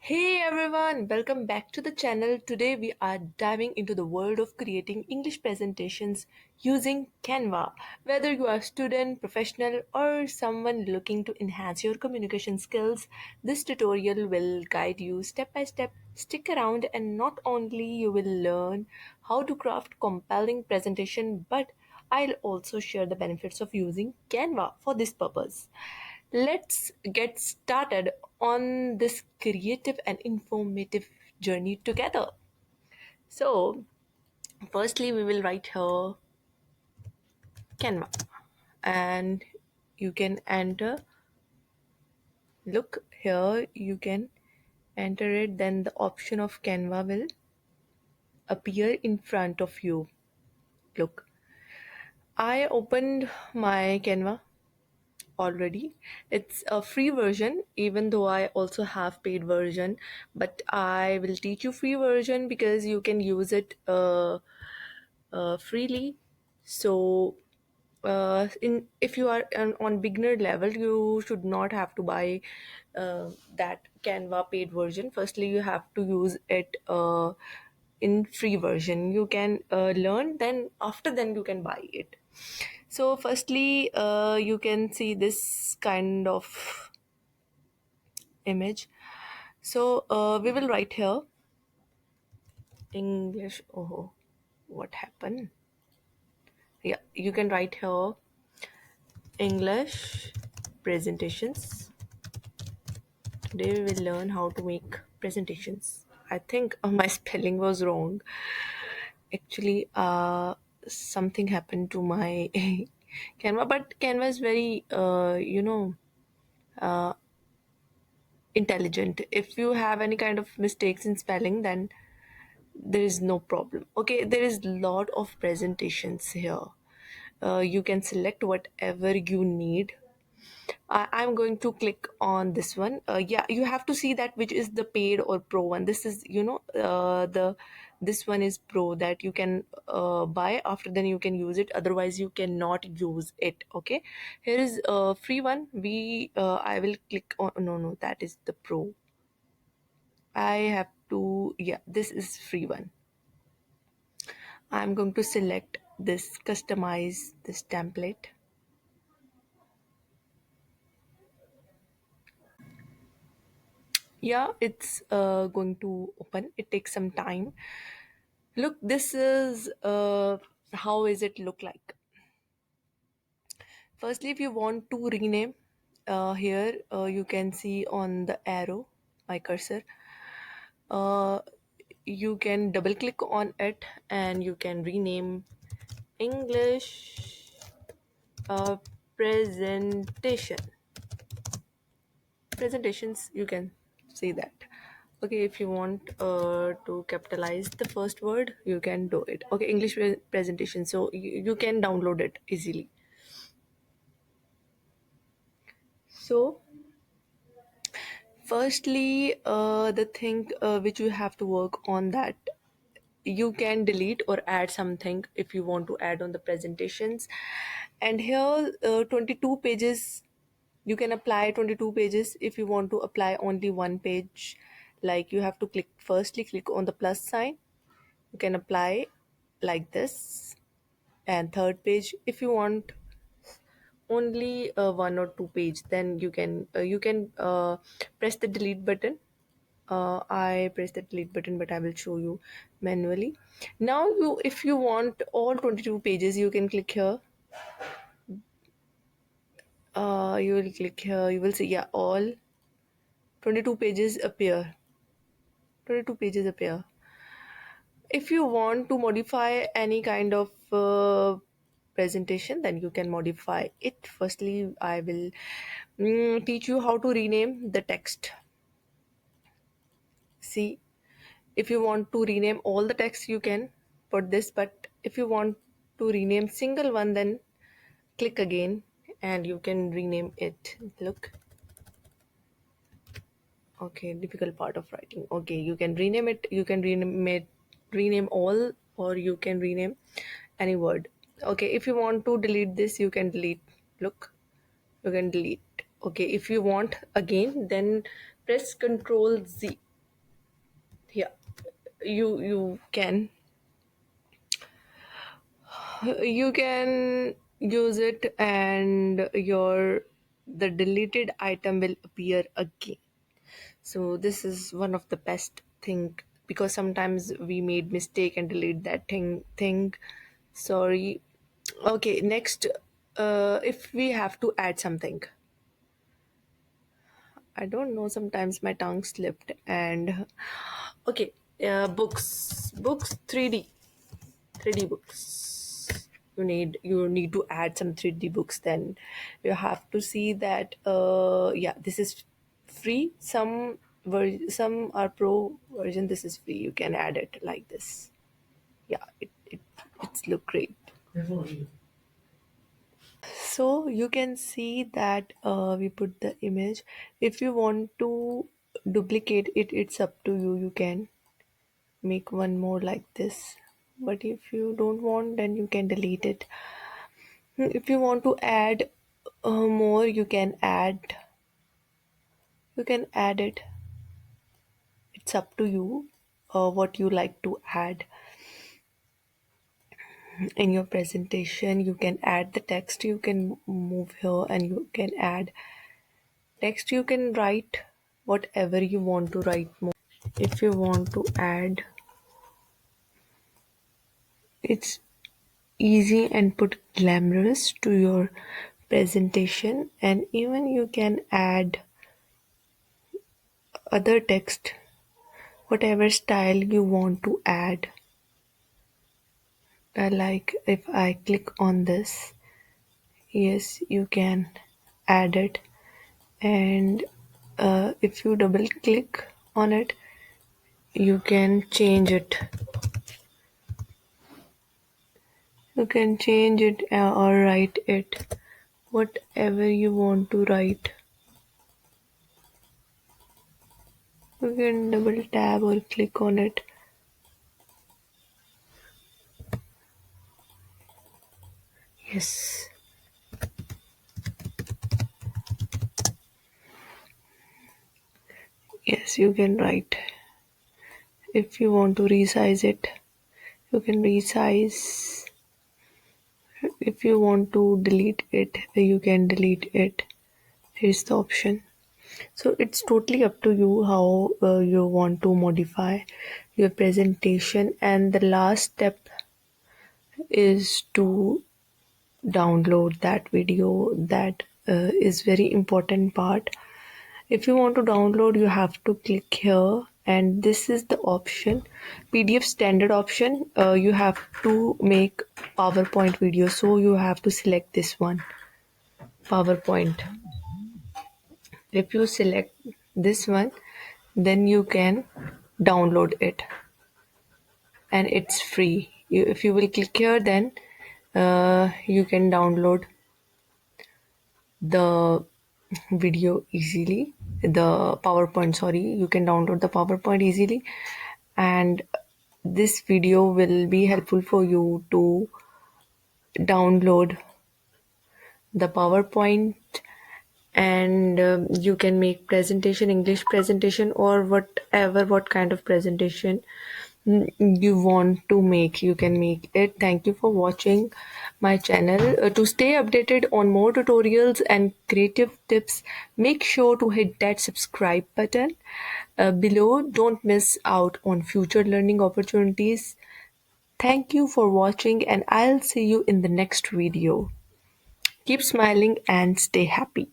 Hey everyone, welcome back to the channel. Today we are diving into the world of creating English presentations using Canva. Whether you are a student, professional, or someone looking to enhance your communication skills, this tutorial will guide you step by step. Stick around and not only you will learn how to craft compelling presentation, but I'll also share the benefits of using Canva for this purpose. Let's get started on this creative and informative journey together. So, firstly, we will write here Canva, and you can enter. Look here, you can enter it, then the option of Canva will appear in front of you. Look, I opened my Canva already. It's a free version, even though I also have paid version, but I will teach you free version because you can use it freely. So in if you are on beginner level, you should not have to buy that Canva paid version. Firstly, you have to use it in free version. You can learn, then after then you can buy it. So firstly, you can see this kind of image. So we will write here English. Oh, what happened? Yeah, you can write here English presentations. Today we will learn how to make presentations. I think my spelling was wrong. Actually, something happened to my Canva, but Canva is very, intelligent. If you have any kind of mistakes in spelling, then there is no problem. Okay, there is lot of presentations here. You can select whatever you need. I'm going to click on this one. Yeah, you have to see that which is the paid or pro one. This is, the this one is pro that you can buy. After then you can use it. Otherwise, you cannot use it. Okay, here is a free one. I will click on. No, that is the pro. I have to. Yeah, this is free one. I'm going to select this. Customize this template. Yeah, it's going to open. It takes some time. Look, this is how is it look like. Firstly, if you want to rename, here you can see on the arrow, my cursor. Uh, you can double click on it and you can rename English uh, presentation. Presentations, you can see that. Okay, if you want to capitalize the first word, you can do it. Okay, English presentation, so you can download it easily. So firstly, the thing which you have to work on, that you can delete or add something if you want to add on the presentations. And here 22 pages, you can apply 22 pages. If you want to apply only one page, like, you have to click on the plus sign. You can apply like this. And third page, if you want only one or two page, then you can press the delete button. I press the delete button, but I will show you manually. Now, if you want all 22 pages, you can click here. You will click here. You will see, yeah, all 22 pages appear. 22 pages appear. If you want to modify any kind of presentation, then you can modify it. Firstly, I will teach you how to rename the text. See, if you want to rename all the text, you can put this, but if you want to rename single one, then click again and you can rename it. Look, okay, difficult part of writing. Okay, you can rename it. You can rename all, or you can rename any word. Okay, if you want to delete this, you can delete. Look, you can delete. Okay, if you want again, then press Control Z. you can use it, and your the deleted item will appear again. So this is one of the best thing, because sometimes we made mistake and delete that thing. Sorry. Okay, next, if we have to add something, I don't know, sometimes my tongue slipped. And okay, books 3D books. You need to add some 3D books. Then you have to see that, yeah, this is free. Some are pro version. This is free. You can add it like this. Yeah, it's look great. So you can see that, we put the image. If you want to duplicate it, it's up to you. You can make one more like this. But if you don't want, then you can delete it. If you want to add more, you can add it. It's up to you, what you like to add in your presentation. You can add the text. You can move here and you can add text. You can write whatever you want to write more. If you want to add, it's easy, and put glamorous to your presentation. And even you can add other text, whatever style you want to add. Like if I click on this, yes, you can add it. And if you double click on it, you can change it. You can change it, or write it, whatever you want to write. You can double tap or click on it. Yes, yes, you can write. If you want to resize it, you can resize. If you want to delete it, you can delete it. Here's the option. So it's totally up to you how you want to modify your presentation. And the last step is to download that video. That is very important part. If you want to download, you have to click here, and this is the option, PDF standard option. You have to make PowerPoint video, so you have to select this one, PowerPoint. If you select this one, then you can download it, and it's free. If you will click here, then you can download the video easily. The PowerPoint, sorry, you can download the PowerPoint easily. And this video will be helpful for you to download the PowerPoint. And you can make presentation, English presentation, or what kind of presentation you want to make, you can make it. Thank you for watching my channel. To stay updated on more tutorials and creative tips, make sure to hit that subscribe button below. Don't miss out on future learning opportunities. Thank you for watching, and I'll see you in the next video. Keep smiling and stay happy.